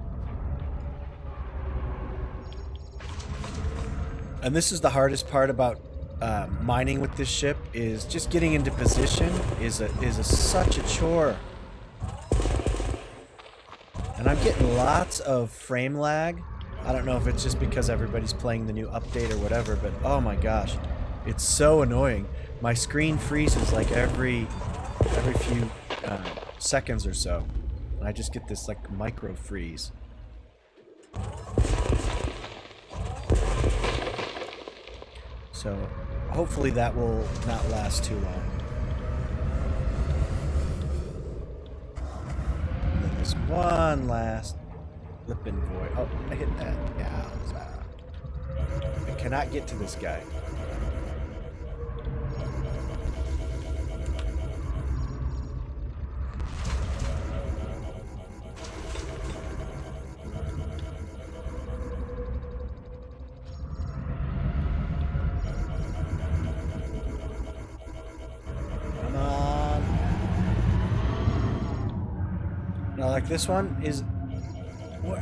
S1: And this is the hardest part about mining with this ship, is just getting into position is such a chore. And I'm getting lots of frame lag. I don't know if it's just because everybody's playing the new update or whatever, but oh my gosh, it's so annoying. My screen freezes like every few seconds or so. And I just get this like micro freeze. So hopefully that will not last too long. And then there's one last flippin' void. Oh, I hit that. Yeah. I cannot get to this guy. Like this one is.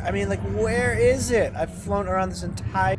S1: I mean, like, where is it? I've flown around this entire.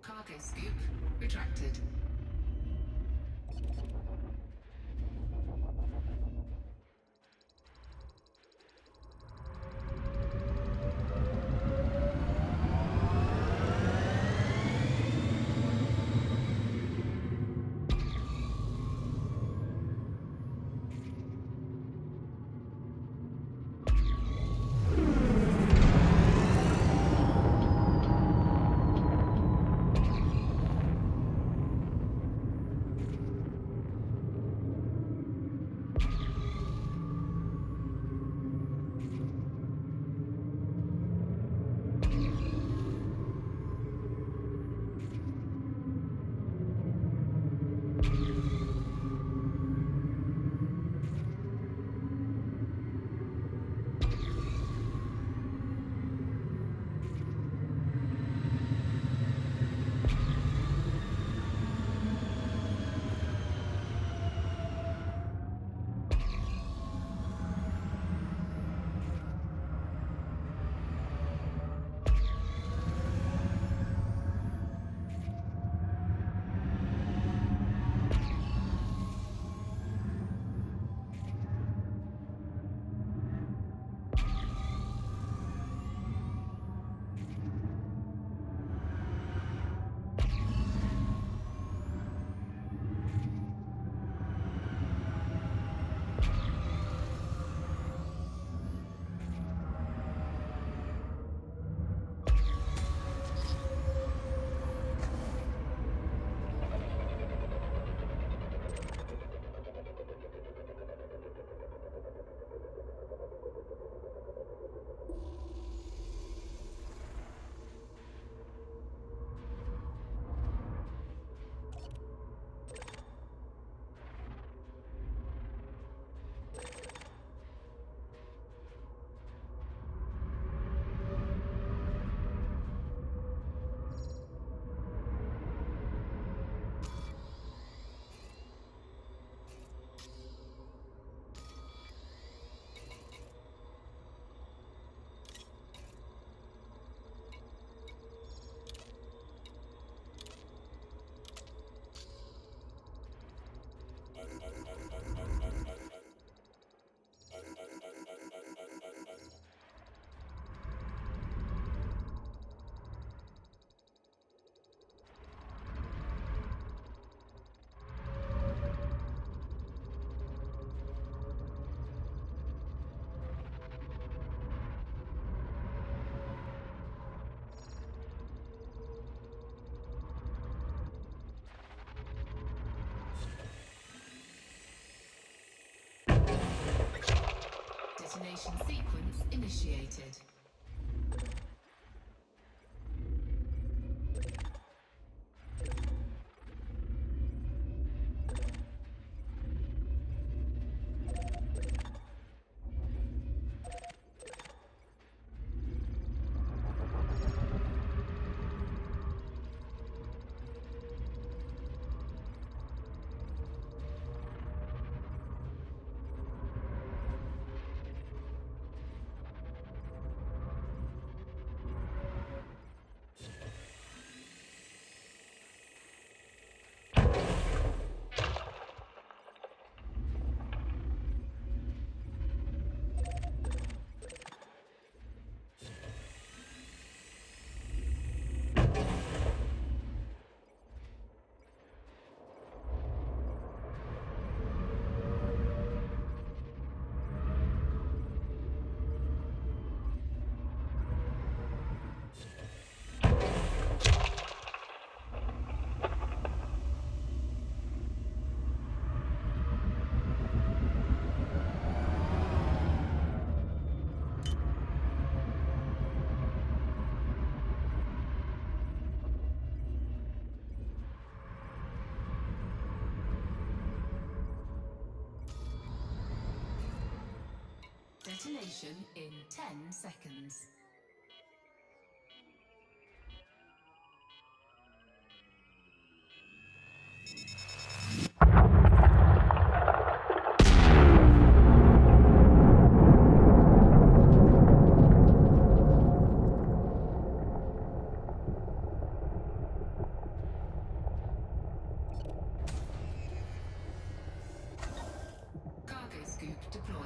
S2: Cargo scoop retracted. Detonation sequence initiated. Detonation in 10 seconds. Cargo scoop deployed.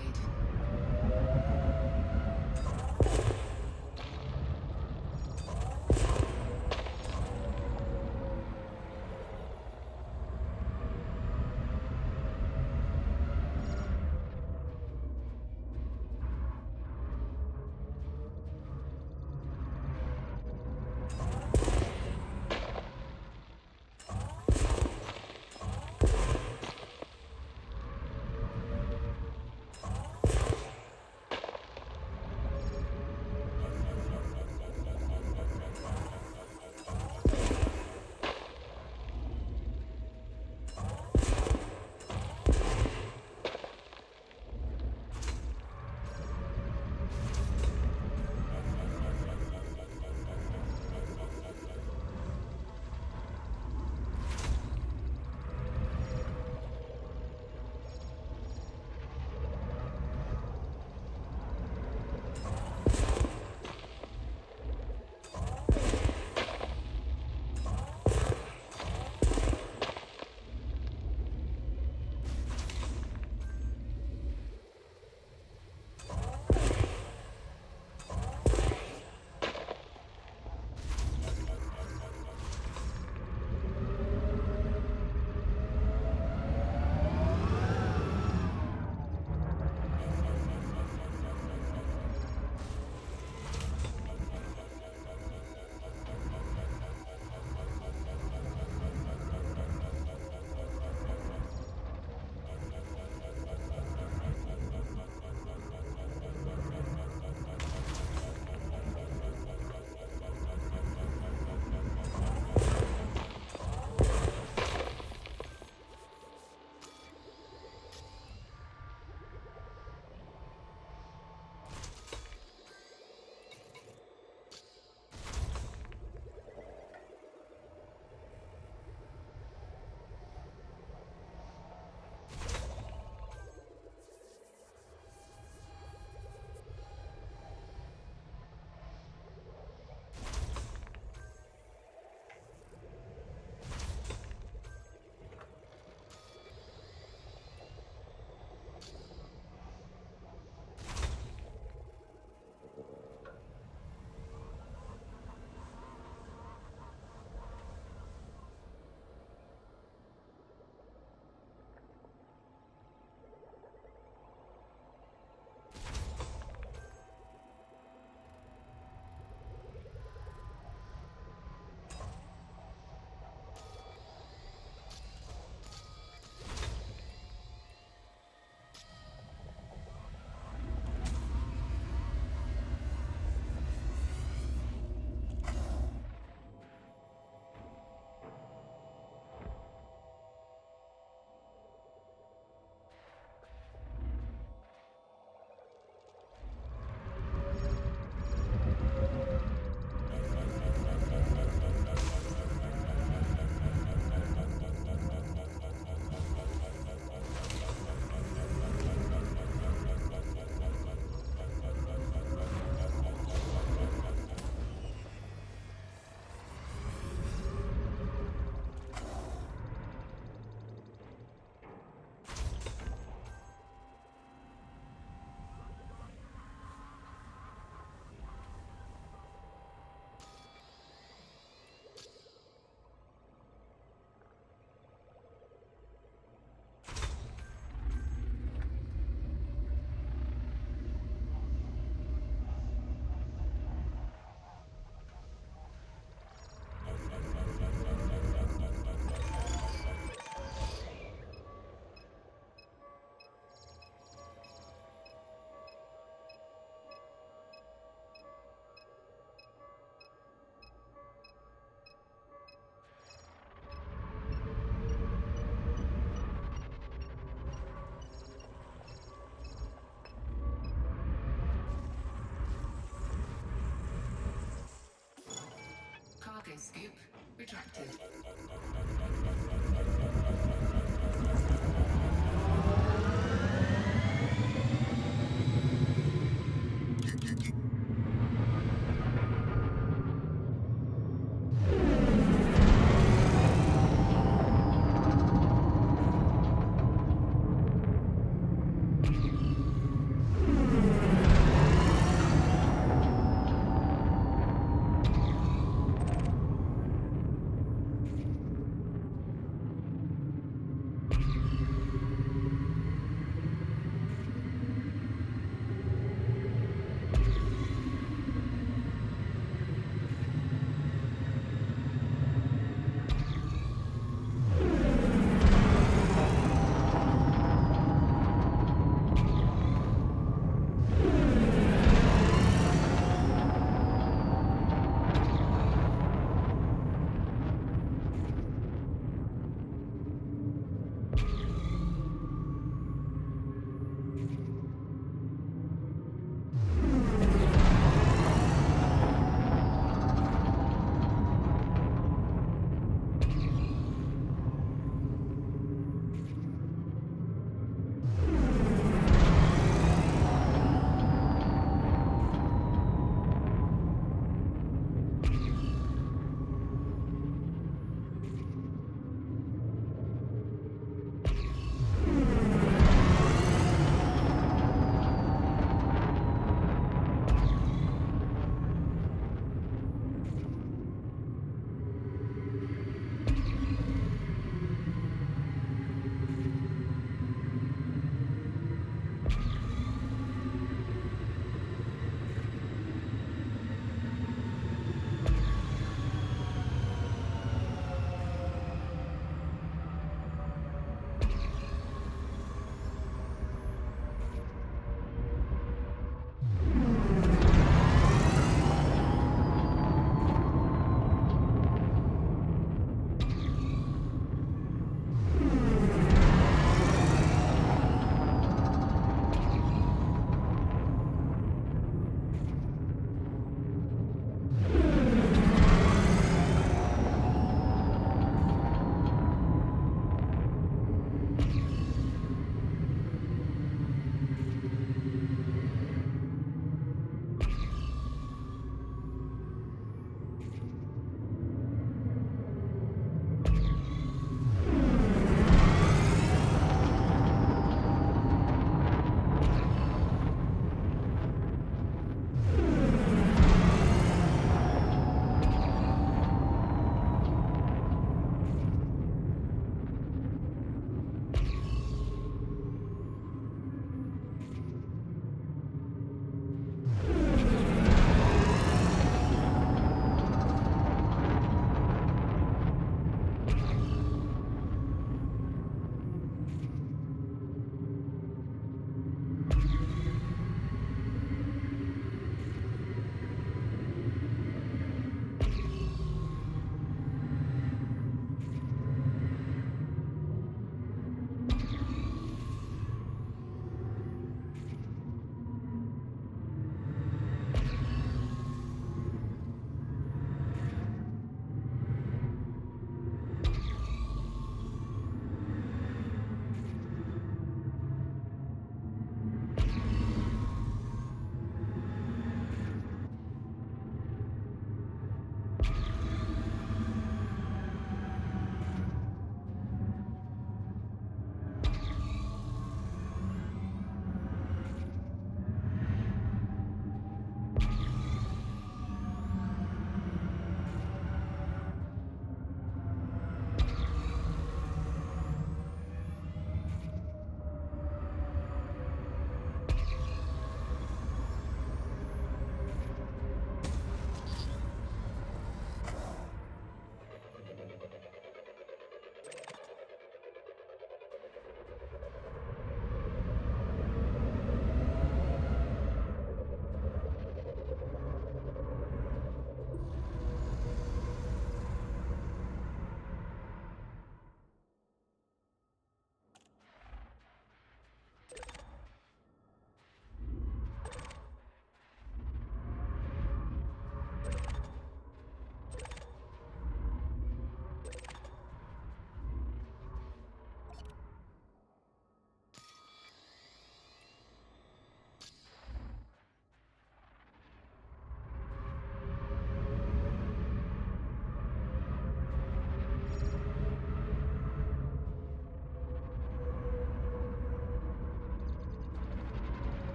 S2: Scoop retracted.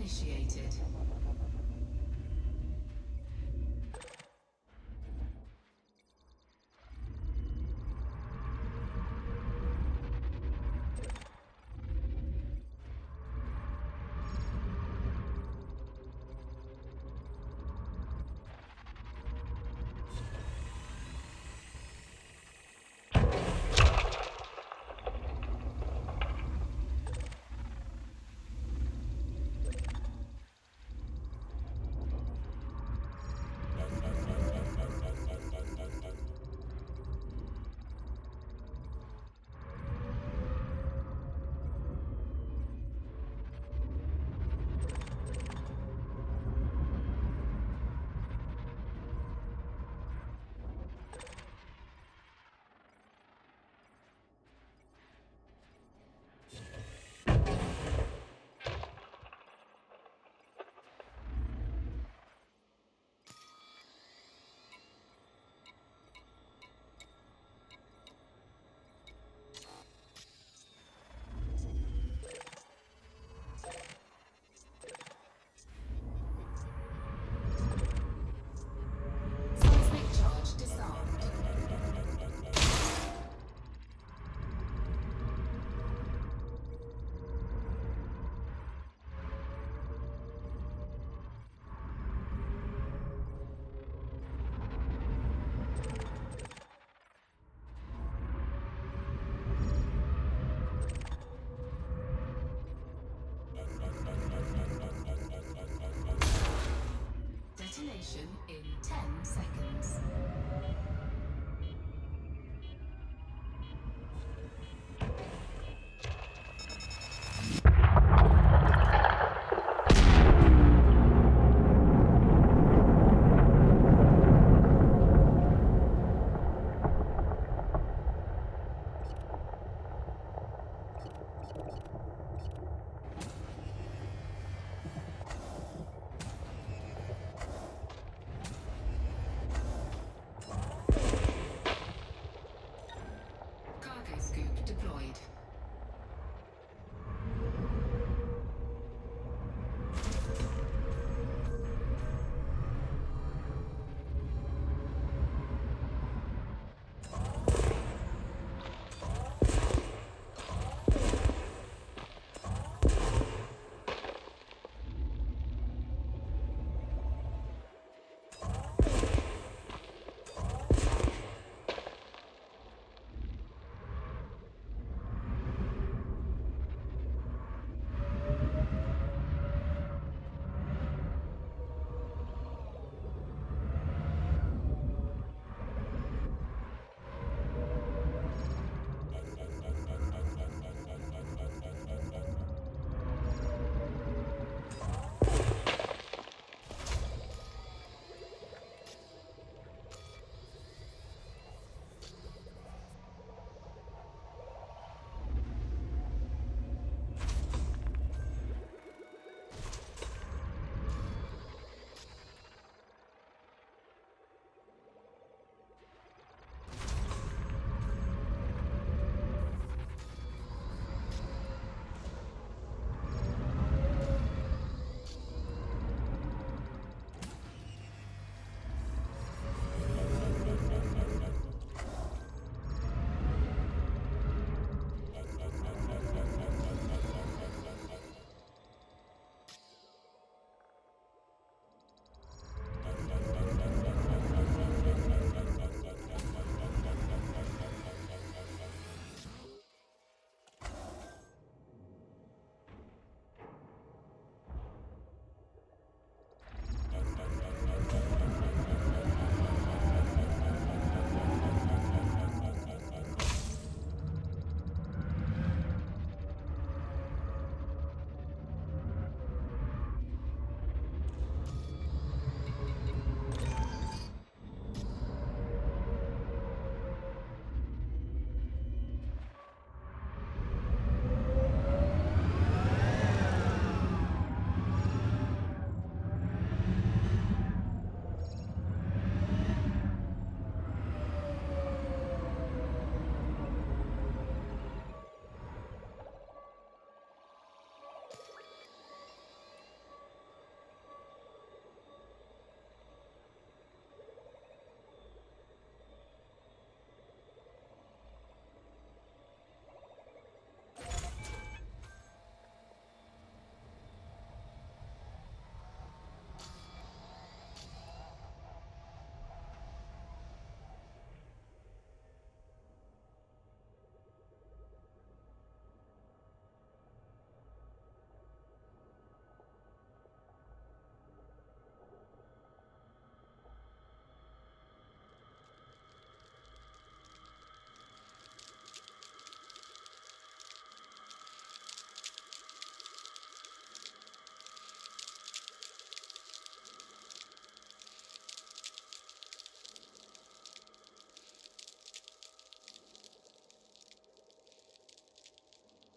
S2: initiated.